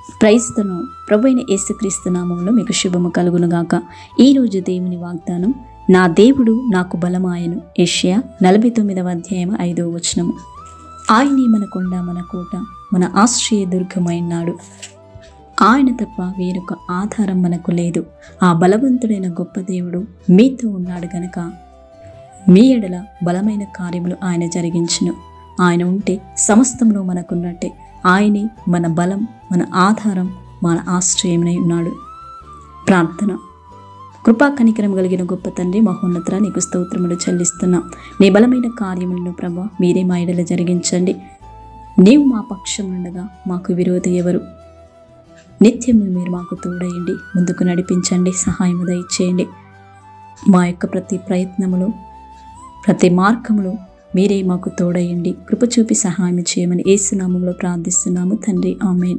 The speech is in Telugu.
ప్రైస్తను ప్రభువైన యేసుక్రీస్తు నామములో మీకు శుభము కలుగునుగాక. ఈరోజు దేవుని వాగ్దానం, నా దేవుడు నాకు బలమాయను. యెషయా 49వ అధ్యాయం 5వ వచనము. ఆయనే మన కొండ, మన కోట, మన ఆశ్రయ దుర్గమైనాడు. ఆయన తప్ప వేరొక ఆధారం మనకు లేదు. ఆ బలవంతుడైన గొప్ప దేవుడు మీతో ఉన్నాడు గనక మీ ఎడల బలమైన కార్యములు ఆయన జరిగించును. ఆయన ఉంటే సమస్తములో మనకున్నట్టే. ఆయనే మన బలం, మన ఆధారం, మన ఆశ్రయమై ఉన్నాడు. ప్రార్థన. కృపా కనికరం కలిగిన గొప్ప తండ్రి, మహోన్నత, నీకు స్తోత్రములు చెల్లిస్తున్నాం. నీ బలమైన కార్యములను ప్రభా మీరే మా ఎడల జరిగించండి. నీవు మా పక్షం ఉండగా మాకు విరోధి ఎవరు? నిత్యము మీరు మాకు తోడయండి, ముందుకు నడిపించండి, సహాయము దయచేయండి. మా యొక్క ప్రతి ప్రయత్నములో, ప్రతి మార్గములో మీరే మాకు తోడయండి. కృప చూపి సహాయం చేయమని యేసు నామములో ప్రార్థిస్తున్నాము తండ్రి. ఆమేన్.